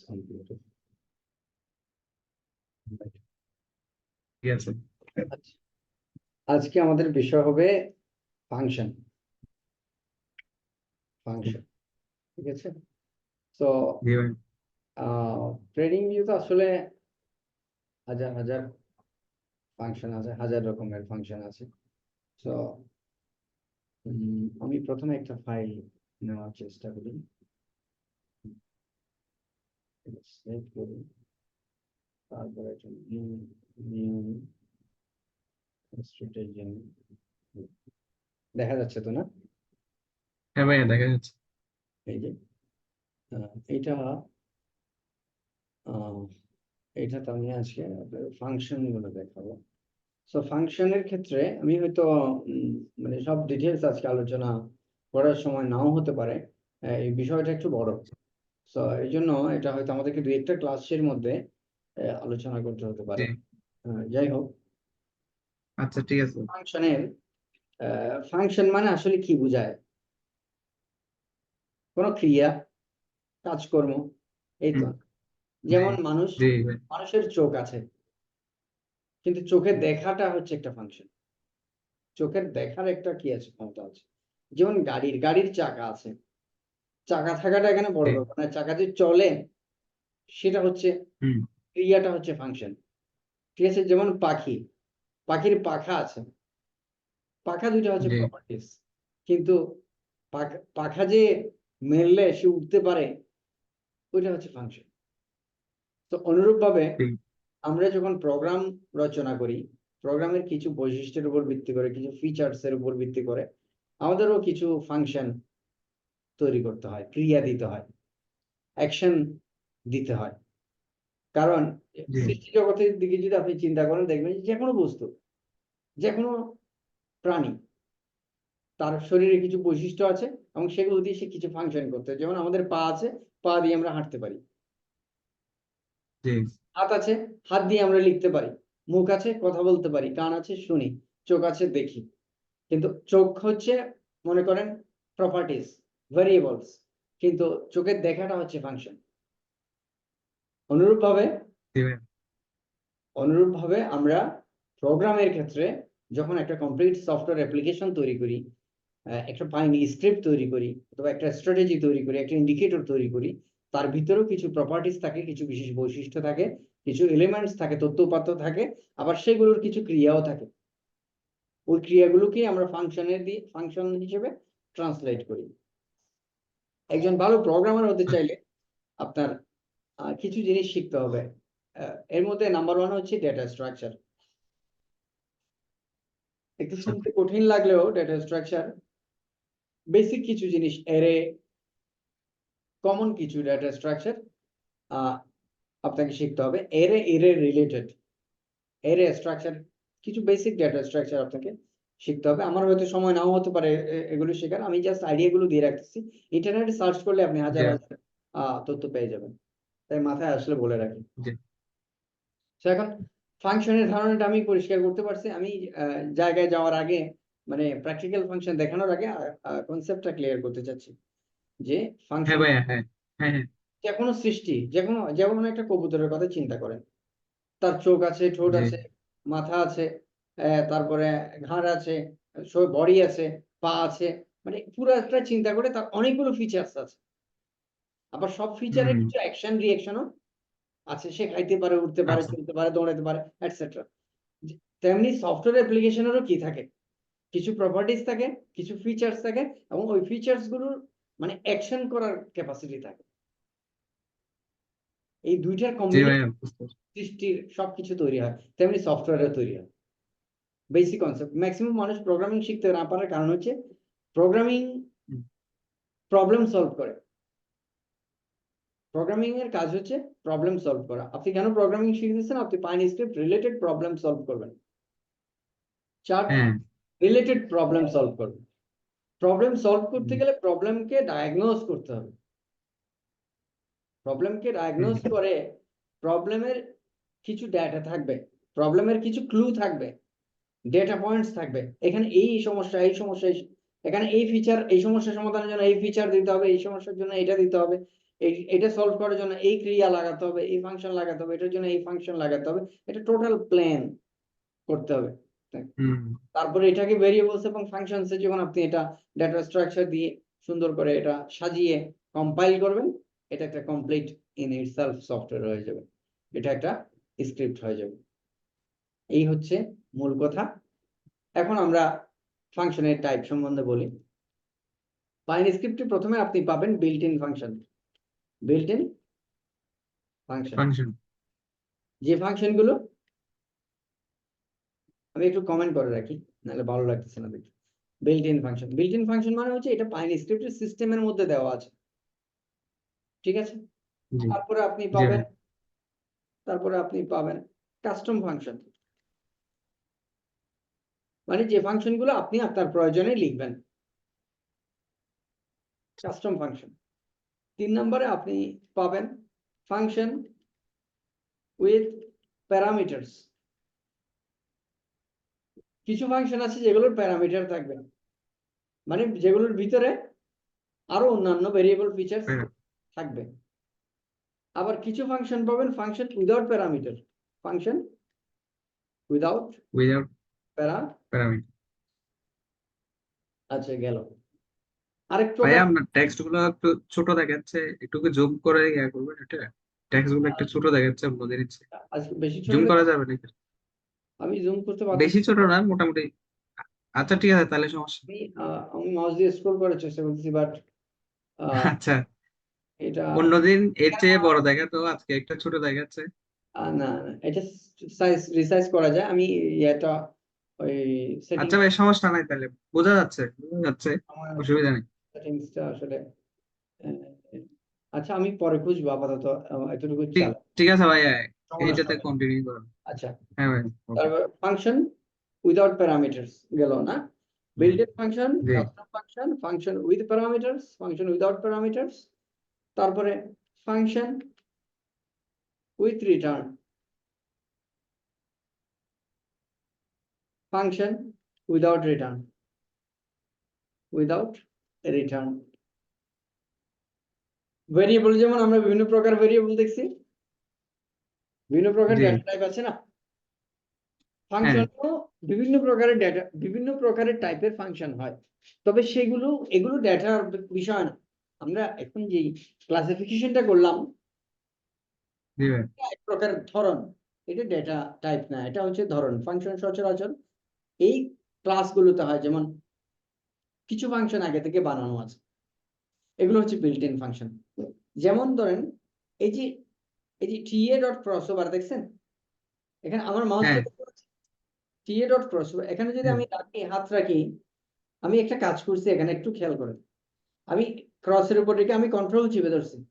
computed. ঠিক আছে। আজকে আমাদের বিষয় হবে ফাংশন। ঠিক আছে। তো জি ভাই। ট্রেডিং ভিউ তো আসলে হাজার হাজার ফাংশন আছে, হাজার রকমের ফাংশন আছে। তো আমি প্রথমে একটা ফাইল নেওয়ার চেষ্টা করি, সেভ করি, তারপরে দেখা যাচ্ছে তো না? হ্যাঁ ভাইয়া দেখা যাচ্ছে। এই যে এটা এইটাতে আমি আজকে ফাংশন গুলো দেখাবো। সো ফাংশনের ক্ষেত্রে আমি হয়তো মানে সব ডিটেলস আজকে আলোচনা করার সময় নাও হতে পারে, এই বিষয়টা একটু বড়। সো এই জন্য এটা হয়তো আমাদেরকে দুই একটা ক্লাসের মধ্যে আলোচনা করতে হতে পারে। যাই হোক, আচ্ছা ঠিক আছে। ফাংশন মানে আসলে কি বোঝায়? কোনো ক্রিয়া, কাজকর্ম, এই তো। যেমন জি ভাই। মানুষের চোখ আছে, কিন্তু চোখের দেখাটা হচ্ছে একটা ফাংশন। চোখের দেখার একটা কি আছে, ক্ষমতা আছে। যেমন গাড়ির চাকা আছে, চাকা থাকাটা এখানে বড় জি। ব্যাপার না, চাকা যে চলে সেটা হচ্ছে হুম। ক্রিয়াটা হচ্ছে ফাংশন। ঠিক আছে। যেমন পাখির পাখা আছে, পাখা দুইটা হচ্ছে জি প্রপার্টিস, কিন্তু পাখা যে মেললে সে উঠতে পারে, ওইটা হচ্ছে ফাংশন। তো অনুরূপভাবে ঠিক। আমরা যখন প্রোগ্রাম রচনা করি, প্রোগ্রামের কিছু বৈশিষ্ট্যের উপর ভিত্তি করে, কিছু ফিচার্স এর উপর ভিত্তি করে আমাদেরও কিছু ফাংশন তৈরি করতে হয়, ক্রিয়া দিতে হয়, অ্যাকশন দিতে হয়। কারণ জি সৃষ্টি জগতের দিকে যদি আপনি চিন্তা করেন, দেখবেন যে কোনো বস্তু, যে কোনো প্রাণী, তার শরীরে কিছু বৈশিষ্ট্য আছে এবং সেগুলো দিয়ে সে কিছু ফাংশন করতে হয়। যেমন আমাদের পা আছে, পা দিয়ে আমরা হাঁটতে পারি। জি হাত আছে, হাত দিয়ে আমরা লিখতে পারি। মুখ আছে, কথা বলতে পারি। কান আছে, শুনি। চোখ আছে, দেখি। কিন্তু চোখ হচ্ছে, মনে করেন, প্রপার্টিস, ভেরিয়েবলস, কিন্তু চোখের দেখাটা হচ্ছে ফাংশন। অনুরূপভাবে জি ভাই। অনুরূপভাবে আমরা প্রোগ্রামের ক্ষেত্রে যখন একটা কমপ্লিট সফটওয়্যার অ্যাপ্লিকেশন তৈরি করি, একটা বাইনারি স্ক্রিপ্ট তৈরি করি, অথবা একটা স্ট্র্যাটেজি তৈরি করি, একটা ইন্ডিকেটর তৈরি করি, তার ভিতরেও কিছু প্রপার্টিস থাকে, কিছু বিশেষ বৈশিষ্ট্য থাকে, কিছু এলিমেন্টস থাকে, তথ্য উপাত্ত থাকে, আবার সেগুলোর কিছু ক্রিয়াও থাকে। ওই ক্রিয়াগুলোকে আমরা ফাংশন হিসেবে ট্রান্সলেট করি। একজন ভালো প্রোগ্রামার হতে চাইলে আপনার কিছু জিনিস শিখতে হবে। এর মধ্যে নাম্বার 1 হচ্ছে ডেটা স্ট্রাকচার। একটু আচ্ছা। শুনতে কঠিন লাগলেও ডেটা স্ট্রাকচার বেসিক কিছু জিনিস, এরে, কমন কিছু ডেটা স্ট্রাকচার আপনাকে শিখতে হবে। এরে রিলেটেড এরে স্ট্রাকচার, কিছু বেসিক ডেটা স্ট্রাকচার আপনাকে শিখতে হবে। আমার হয়তো সময় নাও হতে পারে এগুলো শেখার, আমি জাস্ট আইডিয়াগুলো দিয়ে রাখতেছি। ইন্টারনেটে সার্চ করলে আপনি হাজার জি হাজার তথ্য পেয়ে যাবেন, তাই মাথায় আসলে বলে রাখি। জি এখন ফাংশনের ধারণাটা আমি পরিষ্কার করতে পারছি। আমি জায়গায় যাওয়ার আগে, মানে প্র্যাকটিক্যাল ফাংশন দেখানোর আগে কনসেপ্টটা ক্লিয়ার করতে চাচ্ছি যে হ্যাঁ ফাংশন ভাইয়া। হ্যাঁ হ্যাঁ হ্যাঁ। যে কোনো সৃষ্টি, যেমন একটা কবুতরের কথা চিন্তা করেন, তার চোখ আছে, ঠোঁট জি আছে, মাথা আছে, তারপরে ঘাড় আছে, বডি আছে, পা আছে, মানে পুরো একটা চিন্তা করে তার অনেকগুলো ফিচার্স আছে। আবার সব ফিচারের হুম। কিছু অ্যাকশন রিঅ্যাকশনও আছে। সে খাইতে পারে, উঠতে পারে, আচ্ছা। চলতে পারে, দৌড়াতে পারে, এটসেট্রা। তেমনি সফটওয়্যার অ্যাপ্লিকেশনেরও কি থাকে, কিছু প্রপার্টিস থাকে, কিছু ফিচার্স থাকে, এবং ওই ফিচার্স গুলোর মানে অ্যাকশন করার ক্যাপাসিটি থাকে। এই দুইটার জি ভাইয়া কম্বিনেশন বুঝতে পারছি। সৃষ্টির সবকিছু তৈরি হয়, তেমনি সফটওয়্যারও তৈরি হয়। Basic concept. ম্যাক্সিমাম মানুষ প্রোগ্রামিং শিখতে না পারার কারণ হচ্ছে প্রোগ্রামিং হুম। প্রবলেম সলভ করে। প্রোগ্রামিং এর কাজ হচ্ছে প্রবলেম সলভ করা। আপনি কেন প্রোগ্রামিং শিখতেছেন? আপনি pine script related problem solve করবেন, চার্ট হ্যাঁ রিলেটেড প্রবলেম সলভ করবেন। প্রবলেম সলভ করতে গেলে প্রবলেমকে ডায়াগনোজ করতে হবে। প্রবলেমকে হুম। ডায়াগনোজ করে প্রবলেমের কিছু ডেটা থাকবে, প্রবলেমের কিছু ক্লু থাকবে, ডেটা পয়েন্টস থাকবে। এখানে এই সমস্যা, এই সমস্যা, এখানে এই ফিচার, এই সমস্যা সমাধানের জন্য এই ফিচার দিতে হবে, এই সমস্যার জন্য এটা দিতে হবে। এটা সলভ করার জন্য এই ক্রিয়া লাগাতে হবে, এই ফাংশন লাগাতে হবে, এটার জন্য এই ফাংশন লাগাতে হবে, এটা টোটাল প্ল্যান করতে হবে। হুম তারপরে এটাকে ভেরিয়েবলস এবং ফাংশনসে যখন আপনি এটা ডাটা স্ট্রাকচার দিয়ে সুন্দর করে এটা সাজিয়ে কম্পাইল করবেন, এটা একটা কমপ্লিট ইন ইটসেলফ সফটওয়্যার হয়ে যাবে, এটা একটা স্ক্রিপ্ট হয়ে যাবে। এই হচ্ছে মূল কথা। এখন আমরা ফাংশনের টাইপ সম্বন্ধে বলি। পাইন স্ক্রিপ্টে প্রথমে আপনি পাবেন built in function. Built in function, function যে ফাংশনগুলো আমি একটু কমেন্ট করে রাখি, নাহলে ভালো লাগতেছে না দেখতে। Built in function, built in function মানে হচ্ছে এটা পাইন স্ক্রিপ্টের সিস্টেমের মধ্যে দেওয়া আছে, ঠিক আছে। জি তারপরে আপনি জি পাবেন, ভাই কাস্টম ফাংশন, মানে যে ফাংশনগুলো আপনি আপনার প্রয়োজনে লিখবেন, কাস্টম ফাংশন। 3 নম্বরে আপনি পাবেন ফাংশন উইথ প্যারামিটারস। কিছু ফাংশন আছে যেগুলোর প্যারামিটার থাকবে, মানে যেগুলোর ভিতরে আরো অন্যান্য ভেরিয়েবল ফিচার্স হ্যাঁ, থাকবে। আবার কিছু ফাংশন পাবেন function without parameter, function without without parameter. Parameter. আচ্ছা, গেল আরেক ভাই প্রকার। আপনার টেক্সট গুলো একটু ছোট দেখাচ্ছে, একটু জুম করে ইয়া করবেন, এটা টেক্সট গুলো একটু ছোট দেখাচ্ছে, বলে দিচ্ছি। আজকে বেশি ছোট জুম করা যাবে নাকি? আমি জুম করতে পারতেছি বেশি ছোট না, মোটামুটি। আচ্ছা ঠিক আছে, তাহলে সমস্যা নেই। আমি মাউস দিয়ে স্ক্রল করার চেষ্টা করতেছি, বাট আচ্ছা, এটা অন্যদিন এর চেয়ে বড় দেখাতো, আজকে একটা ছোট দেখাচ্ছে। না না, এটা সাইজ রিসাইজ করা যায়। আমি এটা ওই সেটিং, আচ্ছা ভাই, সমস্যা নাই, তাহলে বোঝা যাচ্ছে, আমার অসুবিধা নেই। সেটিংসটা আসলে আহ, আচ্ছা আমি পরে খুঁজবো, আপাতত এতটুকু ঠিক চাল ঠিক আছে ভাই, সমস্যা এইটাতে হবে না। কন্টিনিউ করুন। আচ্ছা, হ্যাঁ ভাই, ওকে। তারপর ফাংশন উইদাউট প্যারামিটারস গেল না, বিল্ট ফাংশন, জি custom function, function with parameters, function without parameters, তারপরে function with return, function without return, without return. Variable যেমন আমরা বিভিন্ন প্রকার ভেরিয়েবল দেখছি, বিভিন্ন প্রকার জি ডেটা টাইপ আছে না, হ্যাঁ ফাংশনও বিভিন্ন প্রকারের ডেটা, বিভিন্ন প্রকারের টাইপের ফাংশন হয়। তবে এগুলো ডেটার বিষয় না। আমরা এখন যে ক্লাসিফিকেশনটা করলাম, জি ভাই। এক প্রকার ধরন, এটা ডেটা টাইপ না, এটা হচ্ছে ধরন। ফাংশন সচরাচর এই ক্লাসগুলোতে হয়, যেমন কিছু ফাংশন আগে থেকে বানানো আছে, এগুলো হচ্ছে বিল্ট ইন ফাংশন। যেমন ধরেন এই যে TA ডট ক্রসওভার দেখছেন, এখানে আমার মাউস হ্যাঁ যেটা TA ডট ক্রসওভার, এখানে যদি হ্যাঁ আমি হাত রাখি, আমি একটা কাজ করছি এখানে, একটু খেয়াল করেন। আমি ক্রসের উপর রেখে আমি কন্ট্রোল চিপে ধরছি, হুম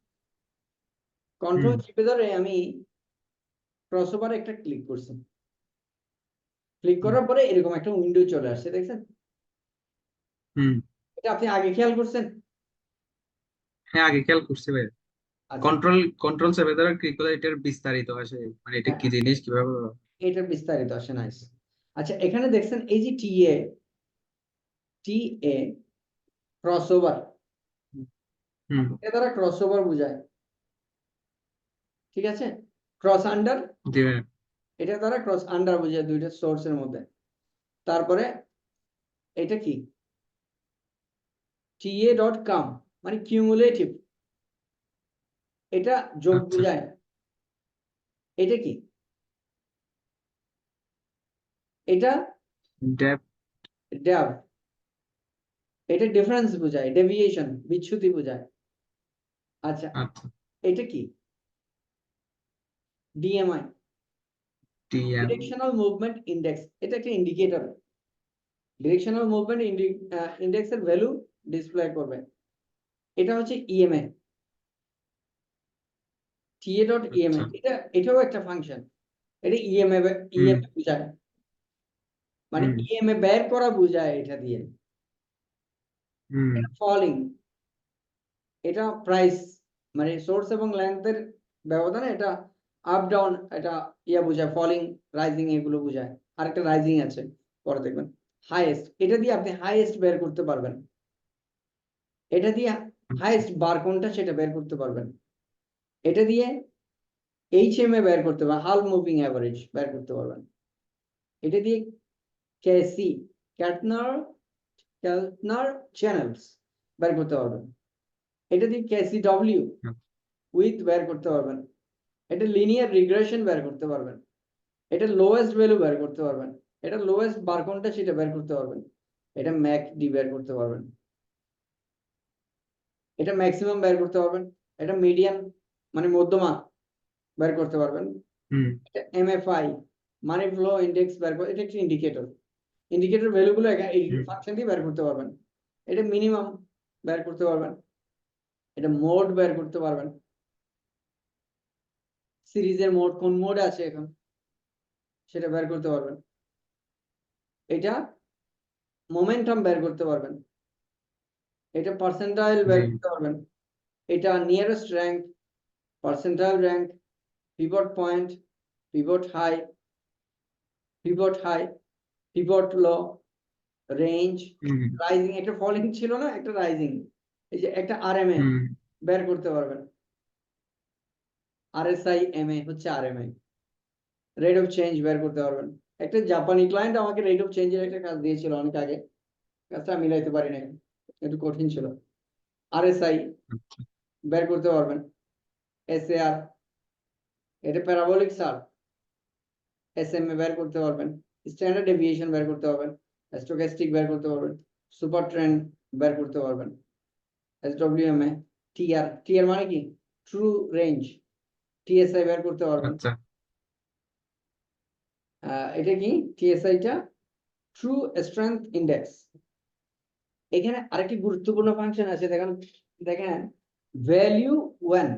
কন্ট্রোল চিপে ধরে আমি ক্রসওভারে একটা ক্লিক করছি, ক্লিক হুম করার পরে এরকম একটা উইন্ডো চলে আসছে, দেখছেন? হুম। এটা আপনি আগে খেয়াল করছেন? হ্যাঁ, আগে খেয়াল করছি ভাই। আচ্ছা, কন্ট্রোল সেভেন দ্বারা ক্লিক করলে এটার বিস্তারিত আসে, মানে এটা হ্যাঁ কি জিনিস, কিভাবে। এটা বিস্তারিত আসে, নাইস। আচ্ছা, এখানে দেখছেন এই যে TA ক্রসওভার, হুম এটা দ্বারা ক্রসওভার বোঝায়, ঠিক আছে। ক্রস আন্ডার, জি ভাই। এটা দ্বারা ক্রস আন্ডার বোঝায় দুইটা সোর্সের মধ্যে। তারপরে এটা কি TA ডট কাম, মানে কিউমুলেটিভ, এটা যোগ আচ্ছা, বোঝায়। এটা কি, এটা ডেপ। ডেভ, এটা ডিফারেন্স বোঝায়, ডেভিয়েশন, বিচ্যুতি বোঝায়। আচ্ছা, আচ্ছা, এটা কি DMI, TM. Directional movement index, এটা একটা ইন্ডিকেটর, ডিরেকশনাল মুভমেন্ট ইন্ডেক্সের ভ্যালু ডিসপ্লে করবে। এটা হচ্ছে EMA, TA ডট EMA, আচ্ছা। এটাও একটা ফাংশন। এটা EMA হুম বোঝায়, মানে হুম EMA বের করা বোঝায় এটা দিয়ে। হুম এটা ফলিং, এটা প্রাইস, মানে সোর্স এবং লেন্থের ব্যবধানে এটা আপ ডাউন, এটা বোঝায়, ফলিং রাইজিং এগুলো বোঝায়। আরেকটা রাইজিং আছে, পরে দেখবেন। হাইয়েস্ট, এটা দিয়ে আপনি হাইয়েস্ট বের করতে পারবেন, এটা দিয়ে হাইয়েস্ট বার কোনটা সেটা বের করতে পারবেন। এটা দিয়ে HMA বের করতে পারবেন, হাল মুভিং অ্যাভারেজ বের করতে পারবেন। এটা দিয়ে কেসি, ক্যালটনার চ্যানেলস বের করতে পারবেন। এটা দিয়ে KCW উইথ বের করতে পারবেন। এটা লিনিয়ার রিগ্রেশন বের করতে পারবেন। এটা লোয়েস্ট ভ্যালু বের করতে পারবেন। এটা লোয়েস্ট বার কোনটা সেটা বের করতে পারবেন। এটা ম্যাকডি বের করতে পারবেন। এটা ম্যাক্সিমাম বের করতে পারবেন। এটা মিডিয়ান মানে মধ্যমা বের করতে পারবেন। হুম এটা MFI মানি ফ্লো ইন্ডেক্স বের করে, এটা একটা ইন্ডিকেটর। ইন্ডিকেটর ভ্যালুগুলো এই হুম ফাংশন দিয়ে বের করতে পারবেন। এটা মিনিমাম বের করতে পারবেন। এটা মোড বের করতে পারবেন। সিরিজের মোড, কোন মোড আছে এখন সেটা বের করতে পারবেন। এটা মোমেন্টাম বের করতে পারবেন। এটা পার্সেন্টাইল বের জি করতে পারবেন। এটা nearest rank, percentile rank, pivot point, pivot high, pivot low, range, hmm rising, একটা ফলিং ছিল না, একটা রাইজিং। এই যে একটা RMA হুম বের করতে পারবেন। RSI MA হচ্ছে RMA। রেট অফ চেঞ্জ বের করতে পারবেন। একটা জাপানি ক্লায়েন্ট আমাকে রেট অফ চেঞ্জের একটা কাজ দিয়েছিল অনেক আগে, কাজটা মিলাইতে পারি না, একটু কঠিন ছিল। RSI আচ্ছা বের করতে পারবেন। SAR, এটা প্যারাবোলিক সার। SMA বের করতে পারবেন। স্ট্যান্ডার্ড ডেভিয়েশন বের করতে পারবেন। স্ট্যাটিস্টিক বের করতে পারবেন। সুপার ট্রেন্ড বের করতে পারবেন। SWMA, TR মানে কি ট্রু রেঞ্জ, TSI বের করতে পারবেন। আচ্ছা এটা কি TSI টা ট্রু স্ট্রেংথ ইন্ডেক্স। এখানে আরেকটি গুরুত্বপূর্ণ ফাংশন আছে, দেখেন দেখেন ভ্যালু 1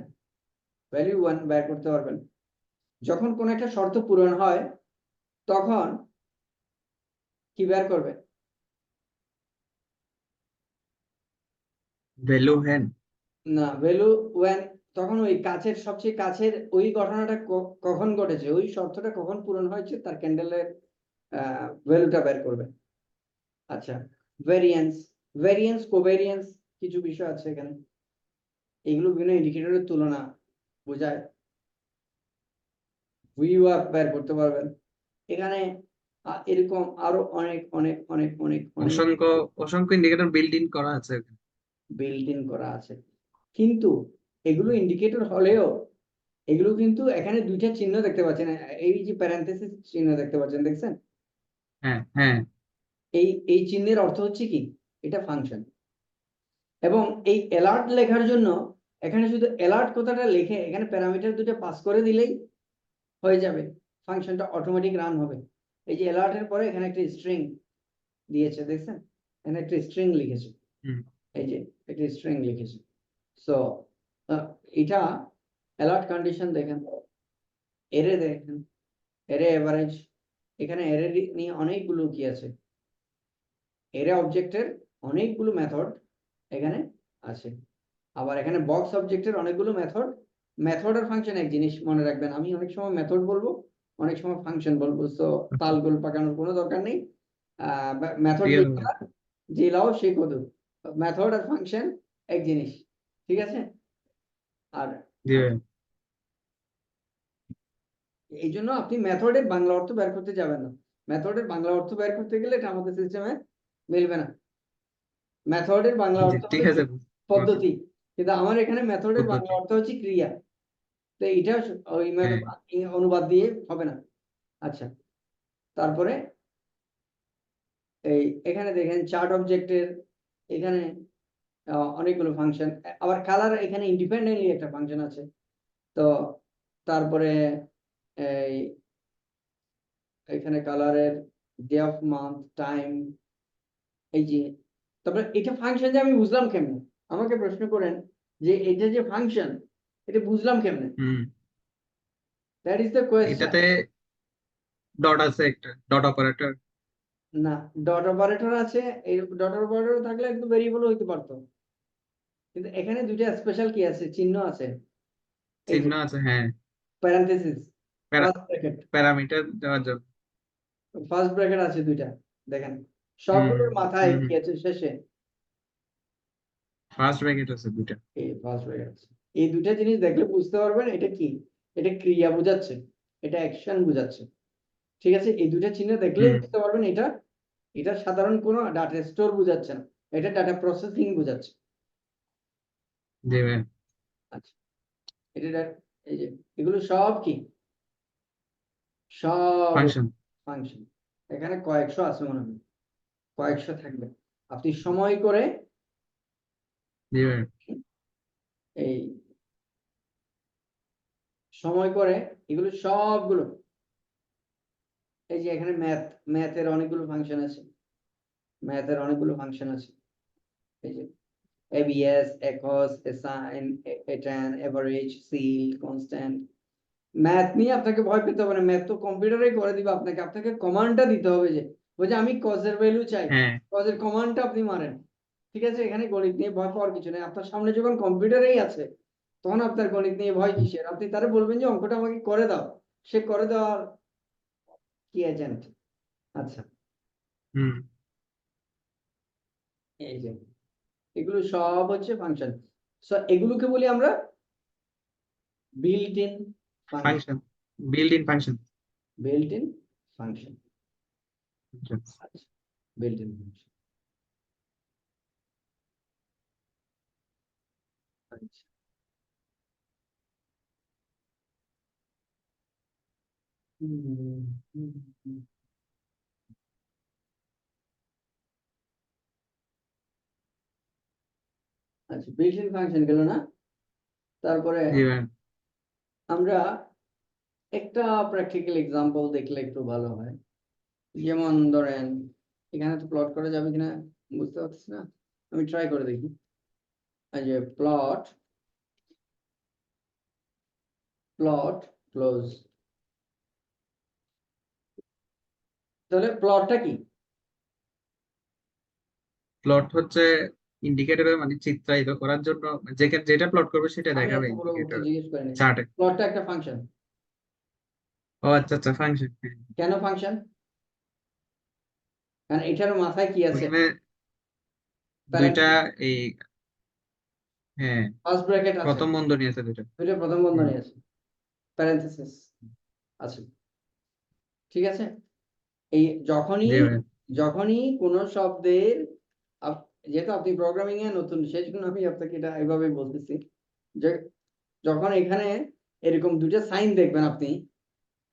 বের করতে পারবেন। যখন কোন একটা শর্ত পূরণ হয় তখন কি বের করবে? ভ্যালু হ্যান না, ভ্যালু 1 তখন ওই কাছের, সবচেয়ে কাছের ওই ঘটনাটা কখন ঘটেছে, ওই শর্তটা কখন পূরণ হয়েছে তার ক্যান্ডেলের ভ্যালুটা বের করবে। আচ্ছা, ভ্যারিয়েন্স কোভ্যারিয়েন্স কিছু বিষয় আছে এখানে, এগুলো বিভিন্ন ইন্ডিকেটরের তুলনা বোঝায়। VWAP বের করতে পারবেন এখানে। এরকম আরো অনেক অনেক অনেক অনেক অনেক অসংখ্য অসংখ্য ইন্ডিকেটর বিল্ড ইন করা আছে ওখানে। বিল্ট ইন করা আছে। কিন্তু এগুলো ইন্ডিকেটর হলেও এগুলো কিন্তু এখানে দুইটা চিহ্ন দেখতে পাচ্ছেন, এই যে প্যারেনথেসিস চিহ্ন দেখতে পাচ্ছেন, দেখছেন? হ্যাঁ হ্যাঁ এই চিহ্নের অর্থ হচ্ছে কি, এটা ফাংশন। এবং এই অ্যালার্ট লেখার জন্য এখানে শুধু অ্যালার্ট কথাটা লিখে এখানে প্যারামিটার দুটো পাস করে দিলেই হয়ে যাবে, ফাংশনটা অটোমেটিক রান হবে। এই যে অ্যালার্টের পরে এখানে একটা স্ট্রিং দিয়েছে, দেখছেন? এখানে একটা স্ট্রিং লিখেছে, হুম এই যে একটা স্ট্রিং লিখেছে। সো এটা অ্যালার্ট কন্ডিশন দেখেন, এরে দেখেন, এরে এভারেজ। এখানে এরে নিয়ে অনেকগুলো কি আছে, এরে অবজেক্টের অনেকগুলো মেথড এখানে আছে। আবার এখানে বক্স অবজেক্টের অনেকগুলো মেথড আর ফাংশন এক জিনিস মনে রাখবেন, আমি অনেক সময় মেথড বলবো, অনেক সময় ফাংশন বলবো, তো তালগোল পাকানোর কোনো দরকার নেই। মেথড ক্লিয়ার হবে লিখা যে লাও সে কদু, মেথড আর ফাংশন এক জিনিস, ঠিক আছে? আর জি ভাই। এই জন্য আপনি মেথডের বাংলা অর্থ বের করতে যাবেন না। মেথডের বাংলা অর্থ বের করতে গেলে এটা আমাদের সিস্টেমে মিলবে না। মেথডের বাংলা জি অর্থ ঠিক হলো আছে পদ্ধতি, কিন্তু আমার এখানে মেথডের বাংলা পদ্ধতি অর্থ হচ্ছে ক্রিয়া। তো এটা ওই হ্যাঁ অনুবাদ দিয়ে হবে না। আচ্ছা, তারপরে এই এখানে দেখেন চার্ট অবজেক্টের এখানে অনেকগুলো ফাংশন, আবার কালার এখানে ইন্ডিপেন্ডেন্টলি একটা ফাংশন আছে। তো তারপরে এই এখানে কালারের ডে অফ মান্থ টাইম, এই যে, তারপরে এটা ফাংশন যে আমি বুঝলাম কেমনে, আমাকে প্রশ্ন করেন যে এটা যে ফাংশন এটা বুঝলাম কেমনে, hmm that is the question. এটাতে ডট আছে, একটা ডট অপারেটর। না, ডট অপারেটর আছে, এই ডট অপারেটর থাকলে একটু ভেরিয়েবল হইতে পারতো, কিন্তু এখানে দুইটা স্পেশাল কি আছে, চিহ্ন আছে, এই যে চিহ্ন আছে হ্যাঁ, প্যারেনথেসিস, ফার্স্ট ব্র্যাকেট, প্যারামিটার দেওয়ার জন্য। ফার্স্ট ব্র্যাকেট আছে দুইটা, দেখেন হুম সবগুলোর মাথায় হুম কি হুম আছে শেষে, ফার্স্ট ব্র্যাকেট আছে দুইটা। এই ফার্স্ট ব্র্যাকেট আছে। এই দুটা জিনিস দেখলে বুঝতে পারবেন এটা কি, এটা ক্রিয়া বোঝাচ্ছে, এটা অ্যাকশন বোঝাচ্ছে। ঠিক আছে, এই দুটা চিহ্ন দেখলে হুম বুঝতে পারবেন এটা এটা সাধারণ কোনো ডাটা স্টোর বোঝাচ্ছে না, এটা ডাটা প্রসেসিং বোঝাচ্ছে। জি ভাই। আচ্ছা, এই যে এগুলো সব কি, সব ফাংশন। ফাংশন। এখানে কয়েকশো আছে মনে হয়, কয়েকশো থাকবে। আপনি সময় করে জি ভাই। এই সময় করে এগুলো সবগুলো, এই যে এখানে ম্যাথের অনেকগুলো ফাংশন আছে, ম্যাথের অনেকগুলো ফাংশন আছে। এই যে ABS, ACOS, assign, attain, average, seal, constant। Math নিয়ে আপনাকে ভয় পেতে হবে না, ম্যাথ তো কম্পিউটারেই করে দিবে আপনাকে, আপনাকে কমান্ডটা দিতে হবে। যে ওই যে আমি কজের ভ্যালু চাই, হ্যাঁ কজের কমান্ডটা আপনি মারেন। ঠিক আছে, এখানে গণিত নিয়ে ভয় পাওয়ার কিছু নেই, আপনার সামনে যখন কম্পিউটারেই আছে তখন আপনার গণিত নিয়ে ভয় কিসের? আপনি তারে বলবেন যে অঙ্কটা আমাকে করে দাও, সে করে দেওয়ার কি এজেন্ট। আচ্ছা, হুম এই যে এগুলো সব হচ্ছে ফাংশন। সো এগুলোকে বলি আমরা built in function. Function, build in function. Built in function. আচ্ছা, বিল্ট ইন ফাংশন। আচ্ছা, হুম, হুম, হুম। আচ্ছা, বিল্ট ইন ফাংশন গেল না, তারপরে জি ভাই। আমরা একটা প্র্যাকটিক্যাল এক্সাম্পল দেখলে একটু ভালো হয়। যেমন ধরেন, এখানে তো প্লট করা যাবে কিনা বুঝতে পারছি না, আমি ট্রাই করে দেখি। এই যে প্লট, প্লট ক্লোজ। তাহলে প্লটটা কি? প্লট হচ্ছে ইন্ডিকেটরের মানে চিত্রায়িত করার জন্য, যেখানে যেটা প্লট করবে সেটা আমি দেখাবে এতগুলো উত্তর ইন্ডিকেটর জিজ্ঞেস করিনি। চার্টে। প্লটটা একটা ফাংশন। ও আচ্ছা আচ্ছা, ফাংশন। কেন ফাংশন? কারণ এটার মাথায় কি আছে? ওখানে দুইটা প্যারেন্থেসিস, এই, হ্যাঁ, ফার্স্ট ব্র্যাকেট আছে, প্রথম বন্ধনী আছে দুইটা। দুইটা প্রথম হুম, বন্ধনী আছে, প্যারেন্থেসিস আছে। ঠিক আছে, এই যখনই জি ভাই। যখনই কোন শব্দের যেহেতু আপনি প্রোগ্রামিং এ নতুন, সেই জন্য আমি আপনাকে এটা এভাবে বলতেছি যে যখন এখানে এরকম দুইটা সাইন দেখবেন আপনি,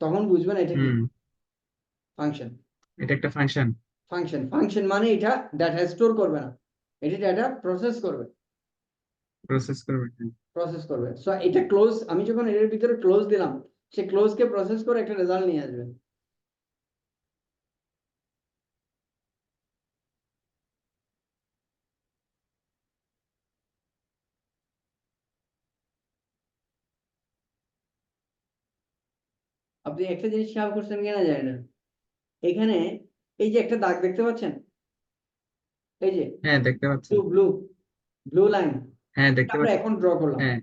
তখন বুঝবেন এটা কি হুম, ফাংশন। এটা একটা ফাংশন। ফাংশন, ফাংশন মানে এটা ডাটা স্টোর করবে না, এটা ডাটা প্রসেস করবে। প্রসেস করবে, হ্যাঁ। প্রসেস করবে, সো এটা ক্লোজ, আমি যখন এর ভিতরে ক্লোজ দিলাম, সে ক্লোজ কে প্রসেস করে একটা রেজাল্ট নিয়ে আসবে। আপনি একটা জিনিস খেয়াল করছেন কিনা জানি না, এখানে এই যে একটা দাগ দেখতে পাচ্ছেন, এই যে হ্যাঁ দেখতে পাচ্ছি। ব্লু ব্লু ব্লু লাইন, হ্যাঁ দেখতে আমরা পাচ্ছি। এখন ড্র করলাম। হ্যাঁ।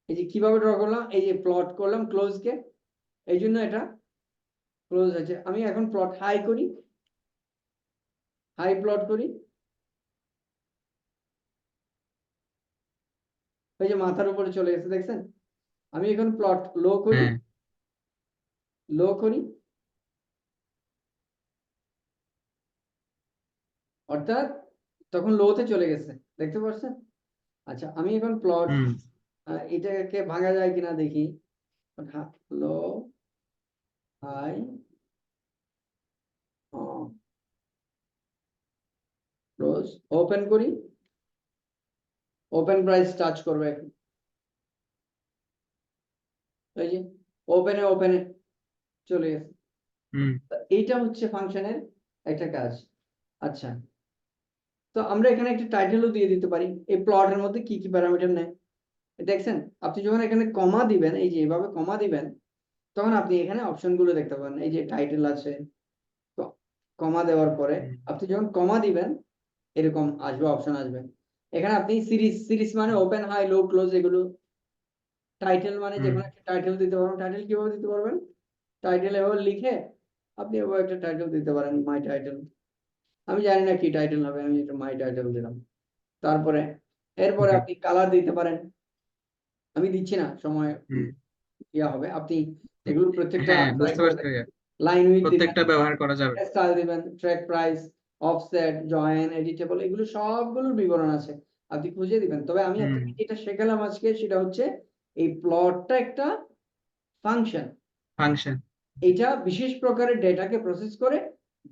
এই যে কিভাবে ড্র করলাম, এই যে প্লট করলাম ক্লোজ কে, এই জন্য এটা ক্লোজ আছে। আমি এখন প্লট হাই করি, হাই প্লট করি, এই যে মাথার উপরে চলে গেছে দেখছেন। আমি এখন প্লট লো করি, হ্যাঁ। লো করি, অর্থাৎ তখন লোতে চলে গেছে, দেখতে পাচ্ছেন। আচ্ছা, আমি এখন প্লট হুম। এটাকে ভাঙা যায় কিনা দেখি। লো, হাই, ক্লোজ, ওপেন করি, ওপেন প্রাইস টাচ করবে এখন, এই যে ওপেনে ওপেনে চলে গেছে। হুম। এইটা হচ্ছে ফাংশনের একটা কাজ। আচ্ছা, তো আমরা এখানে একটা টাইটেলও দিয়ে দিতে পারি, এই প্লটের মধ্যে কি কি প্যারামিটার নেয় দেখছেন। আপনি যখন এখানে কমা দিবেন, এই যে এভাবে কমা দিবেন, তখন আপনি এখানে অপশন গুলো দেখতে পাবেন, এই যে টাইটেল আছে, তো কমা দেওয়ার পরে হুম, আপনি যখন কমা দিবেন এরকম আসবে, অপশন আসবে। এখানে আপনি সিরিজ, সিরিজ মানে ওপেন হাই লো ক্লোজ এগুলো। টাইটেল মানে যে হুম, কোনো একটা টাইটেল দিতে পারবেন। টাইটেল কিভাবে দিতে পারবেন? টাইটেল এভাবে লিখে আপনি এভাবে একটা টাইটেল দিতে পারেন, মাই টাইটেল। আমি জানি না কি টাইটেল হবে, আমি একটা মাই টাইটেল দিলাম। তারপরে এরপরে ওকে। আপনি কালার দিতে পারেন, আমি দিচ্ছি না, সময় হুম ইয়া হবে, আপনি এগুলো প্রত্যেকটা হ্যাঁ ট্রাই বুঝতে করে পারছি ভাইয়া। লাইন উইথ দিবেন, প্রত্যেকটা ব্যবহার করা যাবে। স্টাইল দিবেন, track price, offset, join, editable, এগুলো সবগুলোর বিবরণ আছে, আপনি খুঁজে দিবেন। তবে আমি হুম আপনাকে যেটা শেখালাম আজকে সেটা হচ্ছে এই প্লটটা একটা ফাংশন, ফাংশন। এটা বিশেষ প্রকারের ডেটাকে প্রসেস করে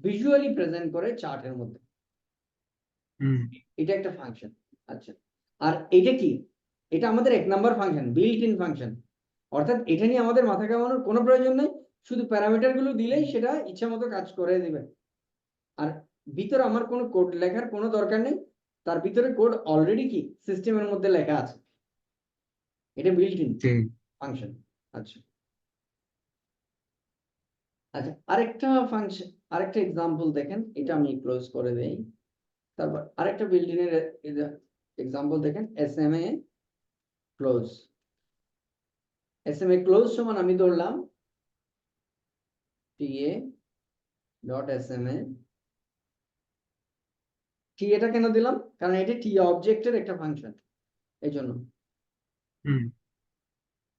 ভিজুয়ালি প্রেজেন্ট করে চার্টের মধ্যে, হুম এটা একটা ফাংশন। আচ্ছা, আর এটা কি? এটা আমাদের 1 number function, built in function, অর্থাৎ এটা নিয়ে আমাদের মাথা ঘামানোর কোনো প্রয়োজন নেই, শুধু প্যারামিটার গুলো দিলেই সেটা ইচ্ছা মতো কাজ করে দিবে। আর ভিতরে আমার কোনো কোড লেখার কোনো দরকার নেই, তার ভিতরে কোড অলরেডি কি সিস্টেমের মধ্যে লেখা আছে, এটা বিল্ট ইন জি ফাংশন। আচ্ছা আচ্ছা, আরেকটা ফাংশন, আরেকটা এক্সাম্পল দেখেন, এটা আমি ক্লোজ করে দেই। তারপর আরেকটা বিল্ট ইনের এক্সাম্পল দেখেন, SMA ক্লোজ। SMA ক্লোজ সমান আমি ধরলাম TA ডট SMA। টা কেন দিলাম? কারণ এটা টি অবজেক্টের একটা ফাংশন, এই জন্য। হুম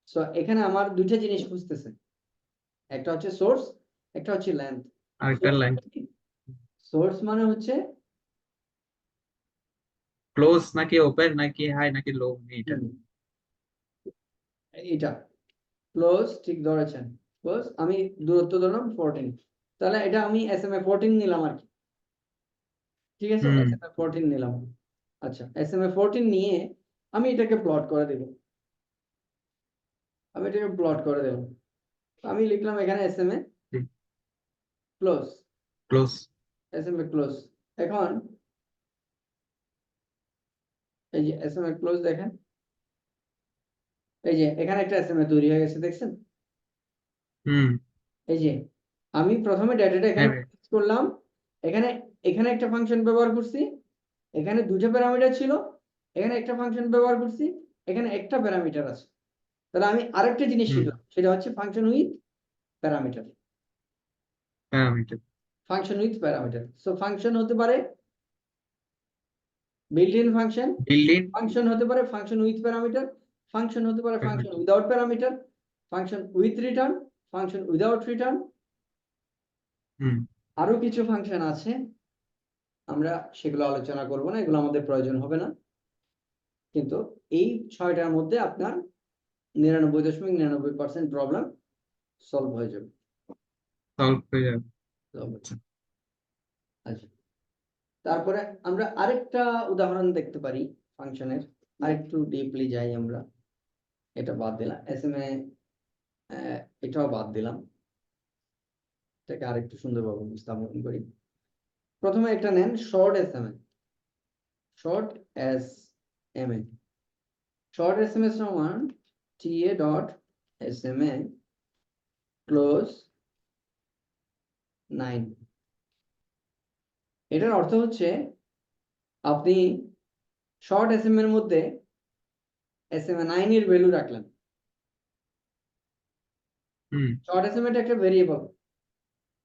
সো এখানে আমার দুইটা জিনিস খুঁজতেছে, একটা হচ্ছে সোর্স, একটা হচ্ছে লেন্থ। আরেকটা লাইন। সোর্স মানে হচ্ছে ক্লোজ নাকি ওপেন নাকি হাই নাকি লো, এটা। এটা ক্লোজ, ঠিক ধরেছেন, ক্লোজ। আমি দূরত্ব ধরলাম 14, তাহলে এটা আমি SMA 14 নিলাম আর কি, ঠিক আছে, হুম SMA 14 নিলাম। আচ্ছা, SMA 14 নিয়ে আমি এটাকে প্লট করে দেব, আমি এটাকে প্লট করে দেব। আমি লিখলাম এখানে SMA close, close. SMA close. এখন এই যে SMA ক্লোজ দেখেন, এই যে এখানে একটা SMA তৈরি হয়ে গেছে, দেখছেন? হুম এই যে আমি প্রথমে ডেটাটা এখানে হ্যাঁ ভাই। প্রসেস করলাম, এখানে এখানে একটা ফাংশন ব্যবহার করছি, এখানে দুটো প্যারামিটার ছিল, এখানে একটা ফাংশন ব্যবহার করছি, এখানে একটা প্যারামিটার আছে। তাহলে আমি আরেকটা জিনিস হুম শিখলাম, সেটা হচ্ছে function with parameter. Parameter. Function with parameter, so function হতে পারে built in function, building function হতে পারে ফাংশন উইথ প্যারামিটার, ফাংশন হতে পারে function parameter. Without parameter, function with return, function without return. হুম আরো কিছু ফাংশন আছে, আমরা সেগুলো আলোচনা করব না, এগুলো আমাদের প্রয়োজন হবে না। কিন্তু এই 6টার মধ্যে আপনার 99.99% প্রবলেম সলভ হয়ে যাবে। সলভ হয়ে যাবে। আচ্ছা। আচ্ছা, তারপরে আমরা আরেকটা উদাহরণ দেখতে পারি ফাংশনের, আরেকটু ডিপলি যাই আমরা। এটা বাদ দিলাম, SMA এটাও বাদ দিলাম, এটাকে আরেকটু সুন্দরভাবে উপস্থাপন করি। প্রথমে একটা নেন short SMA, short SMA, short SMA সমান TA ডট SMA ক্লোজ 9। এটার অর্থ হচ্ছে আপনি শর্ট SMA এর মধ্যে SMA 9 এর ভ্যালু রাখলেন। হুম শর্ট SMA টা একটা ভেরিয়েবল,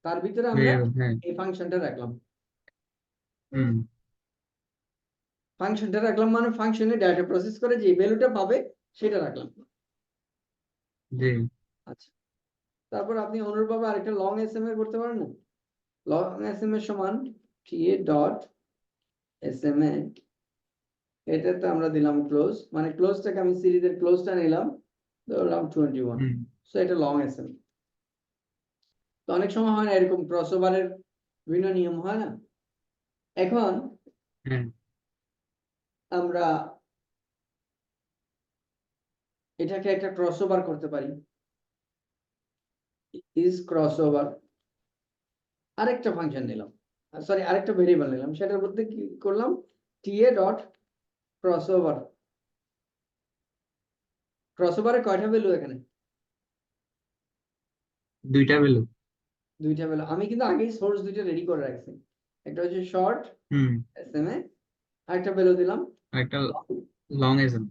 তার ভিতরে আমরা হ্যাঁ। এই ফাংশনটা রাখলাম, হুম ফাংশনটা রাখলাম মানে ফাংশনে ডেটা প্রসেস করে যে ভ্যালুটা পাবে সেটা রাখলাম। জি আচ্ছা, তারপর আপনি অনুরূপভাবে আরেকটা লং SMA করতে পারেন না, লং SMA সমান TA ডট SMA, এটাতে আমরা দিলাম ক্লোজ, মানে ক্লোজটাকে আমি সিরিজের ক্লোজটা নিলাম, ধরলাম 21, হুম সো এটা লং SMA। তো অনেক সময় হয় না এরকম ক্রসওভারের বিভিন্ন নিয়ম হয় না। এখন হ্যাঁ। আমরা এটাকে একটা ক্রসওভার করতে পারি, ইজ ক্রসওভার, আরেকটা ফাংশন নিলাম, সরি আরেকটা ভেরিয়েবল নিলাম, সেটার মধ্যে কি করলাম, TA ডট ক্রসওভার। ক্রসওভারে কয়টা ভ্যালু এখানে? দুইটা ভ্যালু। দুইটা ভ্যালু। আমি কিন্তু আগেই সোর্স দুইটা রেডি করে রাখছি, একটা হচ্ছে শর্ট হুম SMA, আরেকটা ভ্যালু দিলাম একটা লং এজেন।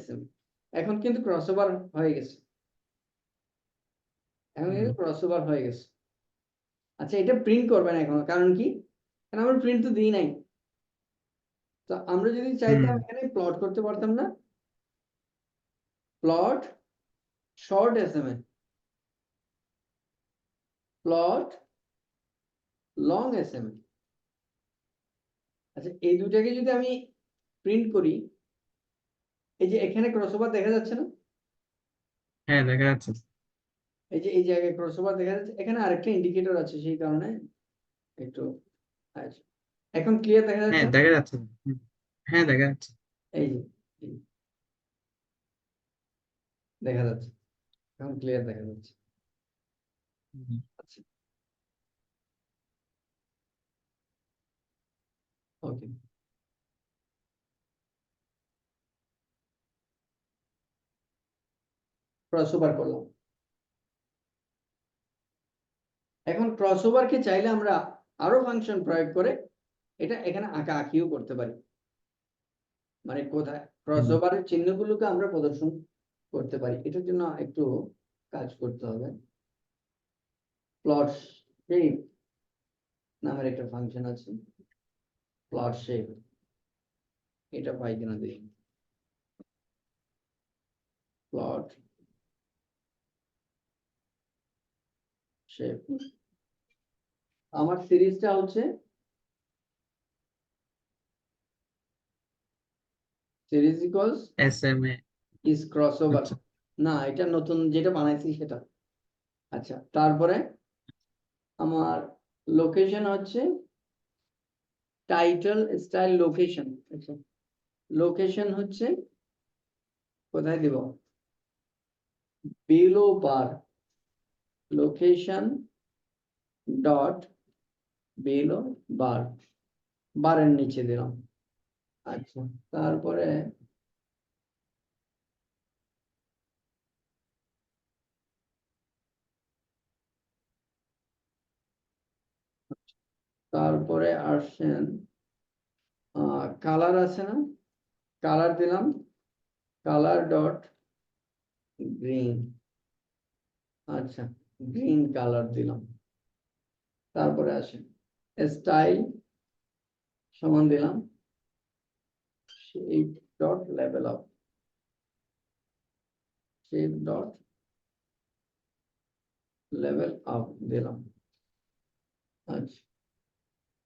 SMA। এখন কিন্তু ক্রসওভার হয়ে গেছে, এখন হুম কিন্তু ক্রসওভার হয়ে গেছে। আচ্ছা, এটা প্রিন্ট করবে না এখনো, কারণ কি? কারণ আমরা প্রিন্ট তো দিই নাই। তো আমরা যদি হুম চাইতাম এখানে প্লট করতে পারতাম না, plot short SMA, plot long SMA. আচ্ছা, এই দুটাকে যদি আমি প্রিন্ট করি, এই যে এখানে ক্রসওভার দেখা যাচ্ছে না, হ্যাঁ দেখা যাচ্ছে। এই যে এই জায়গায় ক্রসওভার দেখা যাচ্ছে, এখানে আরেকটা ইন্ডিকেটর আছে সেই কারণে একটু। আচ্ছা, এখন ক্লিয়ার দেখা হ্যাঁ যাচ্ছে? দেখা যাচ্ছে। হ্যাঁ দেখা যাচ্ছে। এই যে এই দেখা যাচ্ছে, এখন ক্লিয়ার দেখা যাচ্ছে। হুম। আচ্ছা, ওকে। ক্রসওভার করলাম। এখন ক্রসওভারকে চাইলে আমরা আরো ফাংশন প্রয়োগ করে এটা এখানে আঁকা আঁকিও করতে পারি। মানে কোথায় হুম। ক্রসওভারের চিহ্নগুলোকে আমরা প্রদর্শন করতে পারি। এটার জন্য একটু কাজ করতে হবে। প্লট শেপ নামের একটা ফাংশন আছে, প্লট শেপ। এটা পাই কিনা দেখি। প্লট শেপ, আমার সিরিজটা হচ্ছে series equals SMA. Is crossover. আচ্ছা। না, এটা নতুন যেটা বানাইছি সেটা। আচ্ছা, তারপরে আমার লোকেশন হচ্ছে টাইটেল স্টাইল লোকেশন। আচ্ছা, লোকেশন হচ্ছে কোথায় দিব, বিলো বার, লোকেশন ডট বিলো বার, বারের নিচে দিলাম। আচ্ছা, তারপরে তারপরে আসছেন কালার আছে না, কালার দিলাম, কালার ডট গ্রিন। আচ্ছা, গ্রিন কালার দিলাম। তারপরে আসেন স্টাইল সমান দিলাম shape dot level up, shape dot level up দিলাম। আচ্ছা,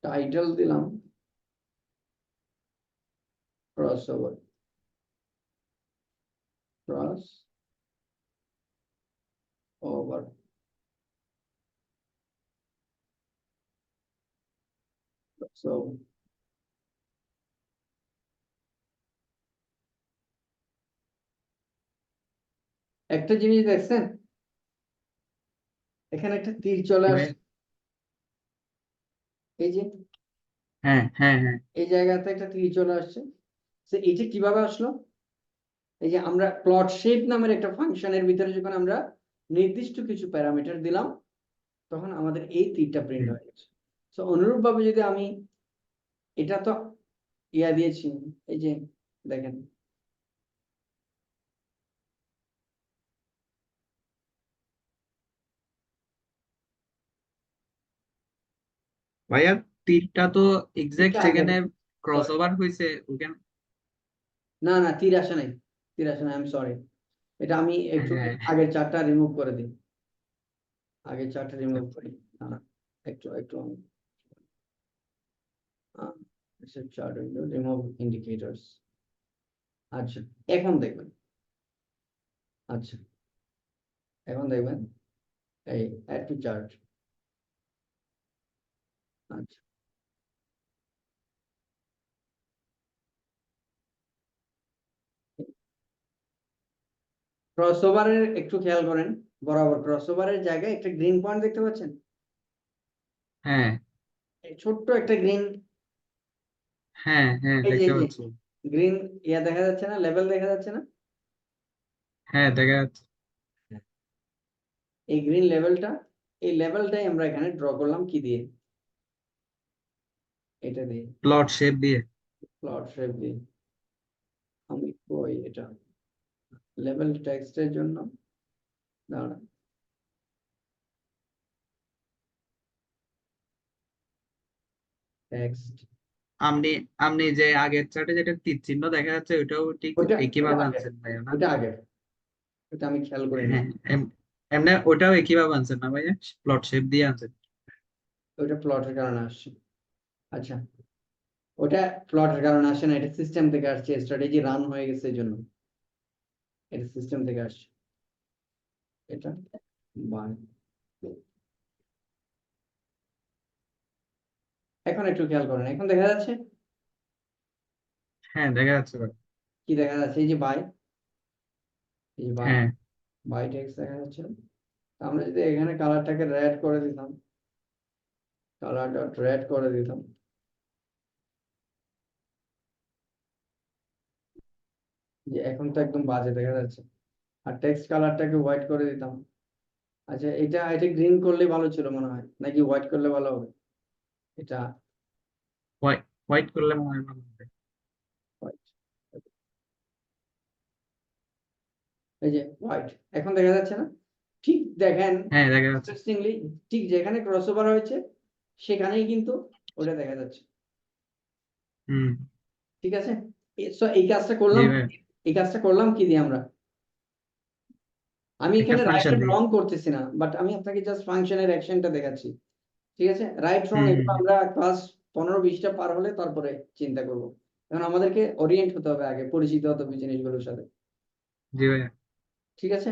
টাইটেল দিলাম cross over, cross over. So একটা জিনিস দেখছেন, এখানে একটা তীর চলে কি ভাই? আসছে, এই যে হ্যাঁ হ্যাঁ হ্যাঁ। এই জায়গাতে একটা তীর চলে আসছে। তো এটা কিভাবে আসলো? এই যে আমরা প্লট শেপ নামের একটা ফাংশনের ভিতরে যখন আমরা নির্দিষ্ট কিছু প্যারামিটার দিলাম, তখন আমাদের এই তীরটা প্রিন্ট হুম। হয়ে গেছে। তো অনুরূপভাবে যদি আমি এটা তো ইয়া দিয়েছি, এই যে দেখেন, ভাইয়া তীরটা তো এক্সাক্ট তীরটা আগে, যেখানে ক্রস sorry, ওভার হয়েছে ওখানে। না না তীর আসে নাই, তীর আসে নাই, আমি সরি। এটা আমি একটু হ্যাঁ। আগের চারটা রিমুভ করে দিই, আগের চারটা রিমুভ করি। না না, একটু একটু চার্ট উইন্ডো রিমুভ ইন্ডিকেটরস। আচ্ছা, এখন দেখবেন, আচ্ছা এখন দেখবেন এই অ্যাড টু চার্ট। আচ্ছা, ক্রসওভারের একটু খেয়াল করেন, বরাবর ক্রসওভারের জায়গায় একটা গ্রিন পয়েন্ট দেখতে পাচ্ছেন, হ্যাঁ এই ছোট্ট একটা গ্রিন, হ্যাঁ হ্যাঁ এই যে দেখতে এই যে পাচ্ছি। গ্রিন ইয়া দেখা যাচ্ছে না, লেভেল দেখা যাচ্ছে না, হ্যাঁ দেখা যাচ্ছে। এই গ্রিন লেভেলটা, এই লেভেলটাই আমরা এখানে ড্র করলাম কি দিয়ে, এটা দিয়ে, প্লট শেপ দিয়ে। প্লট শেপ দিয়ে। আমি কই এটা লেভেল টেক্সটের জন্য, দাঁড়ান, টেক্সট, আপনি আপনি যে আগের চার্টে যেটা তীর চিহ্ন দেখা যাচ্ছে ওইটাও ঠিক ওটা একইভাবে আনছেন ভাইয়া না? ওটা আগে, এটা আমি খেয়াল করি না। হ্যাঁ, এমনি ওটাও একইভাবে আনছেন না ভাইয়া, প্লট শেপ দিয়ে আনছেন? ওটা প্লটের কারণে আসছে। আচ্ছা, ওটা প্লটের কারণে আসে না, এটা সিস্টেম থেকে আসছে, স্ট্র্যাটেজি রান হয়ে গেছে এই জন্য এটা সিস্টেম থেকে আসছে। এটা one, এখন একটু খেয়াল করেন, এখন দেখা যাচ্ছে হ্যাঁ, দেখা যাচ্ছে ভাই। কি দেখা যাচ্ছে, এই যে বাই, এই যে বাই, হ্যাঁ, বাই টেক্সট দেখা যাচ্ছে। তো আমরা যদি এখানে কালারটাকে রেড করে দিতাম, কালারটা রেড করে দিতাম, যে এখন তো একদম বাজে দেখা যাচ্ছে। আর টেক্সট কালারটাকে হোয়াইট করে দিতাম। আচ্ছা, এটা এটা গ্রিন করলে ভালো ছিল মনে হয়, নাকি হোয়াইট করলে ভালো হবে? এটা হোয়াইট হোয়াইট করলে মনে হয় ভালো হবে। হোয়াইট, এই যে হোয়াইট, এখন দেখা যাচ্ছে না? ঠিক দেখেন, হ্যাঁ, দেখা যাচ্ছে। ইন্টারেস্টিংলি ঠিক যেখানে ক্রসওভার হয়েছে সেখানেই কিন্তু ওটা দেখা যাচ্ছে। হুম। ঠিক আছে, সো এই কাজটা জি করলাম, ভাই, এই কাজটা করলাম কি দিয়ে আমরা, আমি একটা এখানে রাইট ফাংশন এন্ড দিয়ে। রং করতেছি না, বাট আমি আপনাকে জাস্ট ফাংশনের অ্যাকশনটা দেখাচ্ছি। ঠিক আছে, রাইট রং হুম, এগুলো আমরা ক্লাস 15-20টা পার হলে তারপরে চিন্তা করব। এখন আমাদেরকে ওরিয়েন্ট হতে হবে, আগে পরিচিত হতে হবে জিনিসগুলোর সাথে। জি ভাইয়া। ঠিক আছে,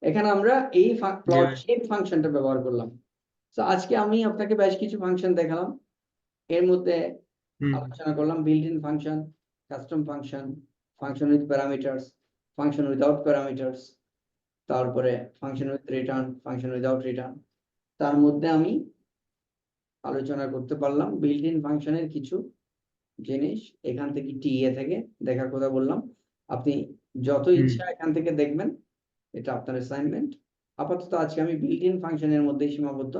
এখানে আমরা এই জি প্লট ভাই। শেপ ফাংশনটা ব্যবহার করলাম। তো আজকে আমি আপনাকে বেশ কিছু ফাংশন দেখালাম, এর মধ্যে হুম, আলোচনা করলাম built in function, custom function, function with parameters, function without parameters, তারপরে function with return, function without return. তার মধ্যে আমি আলোচনা করতে পারলাম বিল্ট ইন ফাংশনের কিছু জিনিস, এখান থেকে টিএ থেকে দেখার কথা বললাম। আপনি যত হুম। ইচ্ছা এখান থেকে দেখবেন, এটা আপনার অ্যাসাইনমেন্ট। আপাতত আজকে আমি বিল্ট ইন ফাংশনের মধ্যেই সীমাবদ্ধ।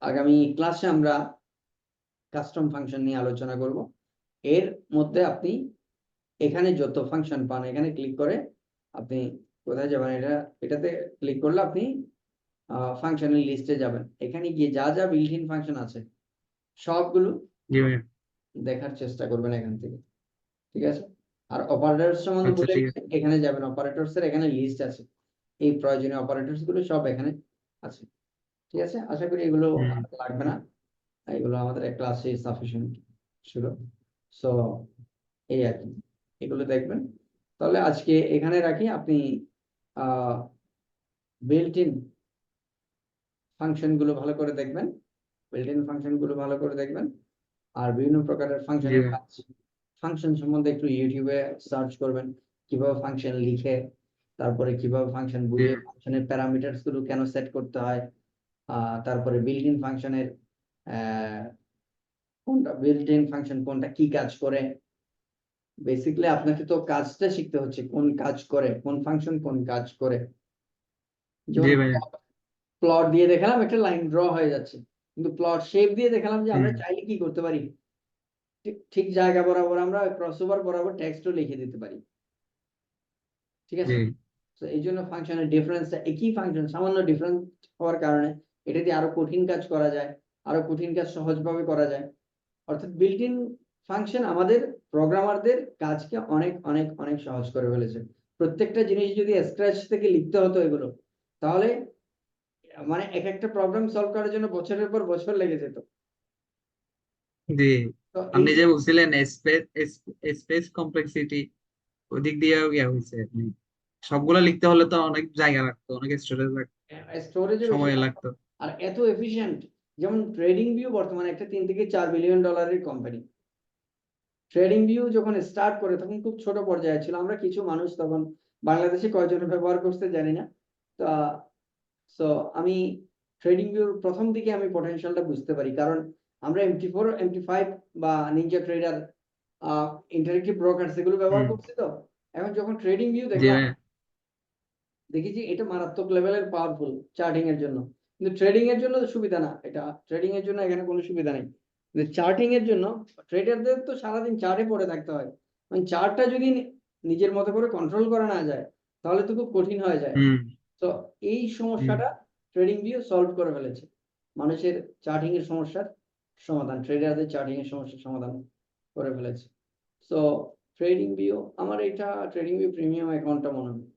আগামী ক্লাসে আমরা কাস্টম ফাংশন নিয়ে আলোচনা করব। এর মধ্যে আপনি এখানে যত ফাংশন পান এখানে ক্লিক করে আপনি কোথায় যাবেন, এটাতে ক্লিক করলে আপনি ফাংশনের লিস্টে যাবেন। এখানে গিয়ে যা যা বিল্ট ইন ফাংশন আছে সবগুলো জি ভাইয়া। দেখার চেষ্টা করবেন এখান থেকে। ঠিক আছে, আর অপারেটরস সম্বন্ধে আচ্ছা, বলে ঠিক আছে। এখানে যাবেন, অপারেটরস এর এখানে লিস্ট আছে, এই প্রয়োজনীয় অপারেটরস গুলো সব এখানে আছে। ঠিক আছে, আশা করি এগুলো হুম। আর লাগবে না, এগুলো আমাদের ক্লাসে সাফিসিয়েন্ট ছিল। সো এই আর কি, এগুলো দেখবেন। তাহলে আজকে এখানে রাখি, আপনি বিল্ট ইন ফাংশন গুলো ভালো করে দেখবেন, বিল্ট ইন ফাংশন গুলো ভালো করে দেখবেন। আর বিভিন্ন প্রকারের জি ফাংশনের ভাই। কাজ, ফাংশন সম্বন্ধে একটু ইউটিউবে সার্চ করবেন, কিভাবে ফাংশন লিখে, তারপরে কিভাবে ফাংশন জি বুঝে, ভাই। ফাংশনের প্যারামিটারস গুলো কেন সেট করতে হয়, তারপরে বিল্ট ইন ফাংশনের কোনটা, বিল্ট ইন ফাংশন কোনটা কি কাজ করে। বেসিক্যালি আপনাকে তো কাজটা শিখতে হচ্ছে, কোন কাজ করে, কোন ফাংশন কোন কাজ করে। জি যেমন ভাইয়া। প্লট দিয়ে দেখালাম একটা লাইন ড্র হয়ে যাচ্ছে, কিন্তু প্লট শেপ দিয়ে দেখালাম যে আমরা হুম। চাইলে কি করতে পারি, ঠিক ঠিক জায়গা বরাবর আমরা ক্রসওভার বরাবর টেক্সটও লিখে দিতে পারি। ঠিক জি। আছে, তো এই জন্য ফাংশনের ডিফারেন্সটা, একই ফাংশন সামান্য ডিফারেন্স হওয়ার কারণে এটা দিয়ে আরো কঠিন কাজ করা যায়, আরো কঠিন কাজ সহজভাবে করা যায়। অর্থাৎ বিল্ট ইন ফাংশন আমাদের প্রোগ্রামারদের কাজকে অনেক অনেক অনেক সহজ করে ফেলেছে। প্রত্যেকটা জিনিস যদি স্ক্র্যাচ থেকে লিখতে হতো এগুলো, তাহলে মানে এক একটা প্রবলেম সলভ করার জন্য বছরের পর বছর লেগে যেত। জি, তো এই আপনি যে বলছিলেন স্পেস, স্পেস কমপ্লেক্সিটি, ওদিক দিয়েও ইয়া হয়েছে আপনি, সবগুলা লিখতে হলে তো অনেক জায়গা লাগতো, অনেক স্টোরেজ লাগতো, স্টোরেজও বেশি সময় লাগতো, লাগতো। আর এত এফিশিয়েন্ট। যেমন ট্রেডিং ভিউ বর্তমানে একটা 3 থেকে 4 বিলিয়ন ডলারের কোম্পানি। ট্রেডিং ভিউ যখন স্টার্ট করে তখন খুব ছোট পর্যায়ে ছিল, আমরা কিছু মানুষ তখন বাংলাদেশে কয়জন ব্যবহার করতে জানি না। তা সো আমি ট্রেডিং ভিউর প্রথম দিকে আমি পটেনশিয়ালটা বুঝতে পারি, কারণ আমরা MT4 MT5 বা নিনজা ট্রেডার, ইন্টারেক্টিভ ব্রোকার সেগুলো ব্যবহার হুম। করছি। তো এখন যখন ট্রেডিং ভিউ জি দেখলাম, ভাইয়া। দেখেছি এটা মারাত্মক লেভেলের পাওয়ারফুল চার্টিং এর জন্য, কিন্তু ট্রেডিং এর জন্য তো সুবিধা না, এটা ট্রেডিং এর জন্য এখানে কোনো সুবিধা নেই। কিন্তু চার্টিং এর জন্য ট্রেডারদের তো সারাদিন চার্টে পড়ে থাকতে হয়, মানে চার্টটা যদি নিজের মতো করে কন্ট্রোল করা না যায় তাহলে তো খুব কঠিন হয়ে যায়। হুম। তো এই হুম। সমস্যাটা ট্রেডিং ভিউ সলভ করে ফেলেছে, মানুষের চার্টিং এর সমস্যার সমাধান, ট্রেডারদের চার্টিং এর সমস্যার সমাধান করে ফেলেছে। তো ট্রেডিং ভিউ, আমার এটা ট্রেডিং ভিউ প্রিমিয়াম অ্যাকাউন্টটা মনে হয়,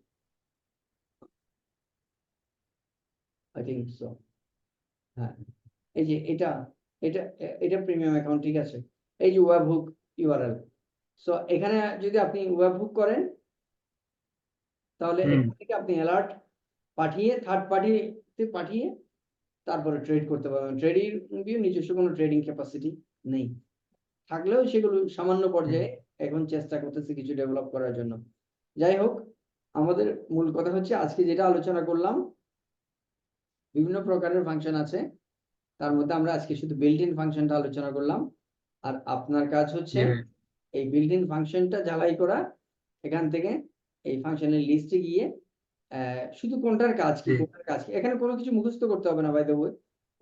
আই থিঙ্ক সো। হ্যাঁ, এই যে এটা এটা এটা প্রিমিয়াম অ্যাকাউন্ট, ঠিক আছে। এই যে ওয়েব হুক ইউআরএল, সো এখানে যদি আপনি ওয়েব হুক করেন তাহলে হুম এখান থেকে আপনি অ্যালার্ট পাঠিয়ে থার্ড পার্টিতে পাঠিয়ে তারপরে ট্রেড করতে পারবেন। ট্রেডিং ভিউ নিজস্ব কোনো ট্রেডিং ক্যাপাসিটি নেই, থাকলেও সেগুলো সামান্য হুম পর্যায়ে এখন চেষ্টা করতেছি কিছু ডেভেলপ করার জন্য। যাই হোক, আমাদের মূল কথা হচ্ছে আজকে যেটা আলোচনা করলাম, বিভিন্ন প্রকারের ফাংশন আছে, তার মধ্যে আমরা আজকে শুধু বিল্ট ইন ফাংশনটা আলোচনা করলাম। আর আপনার কাজ হচ্ছে জি ভাই এই বিল্ট ইন ফাংশনটা ঝালাই করা, এখান থেকে এই ফাংশনের লিস্টে গিয়ে শুধু কোনটার কাজ কি জি কোনটার কাজ কি, এখানে কোনো কিছু মুখস্থ করতে হবে না, বাই দ্য ওয়ে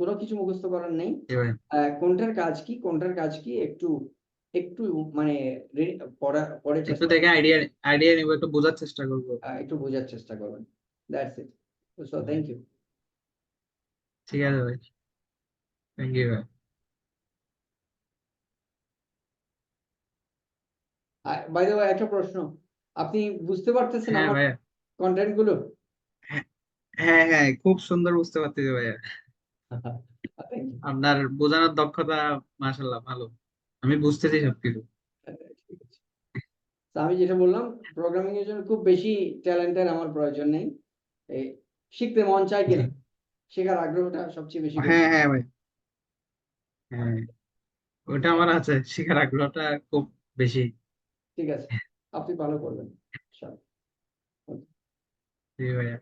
কোনো কিছু মুখস্থ করার নেই। জি ভাই কোনটার কাজ কি কোনটার কাজ কি একটু একটু মানে পরে একটু চেষ্টা দেখে আইডিয়া নিবো, একটু বোঝার চেষ্টা করবো। একটু বোঝার চেষ্টা করবেন। That's it. So thank you. ঠিক আছে ভাই, থ্যাংক ইউ ভাই। বাই দ্য ওয়ে একটা প্রশ্ন, আপনি বুঝতে পারতেছেন হ্যাঁ আমার ভাইয়া, কন্টেন্ট গুলো? হ্যাঁ হ্যাঁ হ্যাঁ, খুব সুন্দর বুঝতে পারতেছি ভাইয়া। থ্যাংক আপনার বোঝানোর দক্ষতা মাশাআল্লাহ ভালো, আমি বুঝতেছি সবকিছু। ইউ। তো আমি যেটা বললাম, প্রোগ্রামিং এর জন্য খুব বেশি ট্যালেন্টের আমার প্রয়োজন নেই, এই শিখতে মন চায় জি কিনা, শেখার আগ্রহটা সবচেয়ে বেশি হ্যাঁ গুরুত্ব। হ্যাঁ ভাই, হ্যাঁ ওটা আমার আছে, শেখার আগ্রহটা খুব বেশি। ঠিক আছে, আপনি ভালো করবেন। জি ভাইয়া।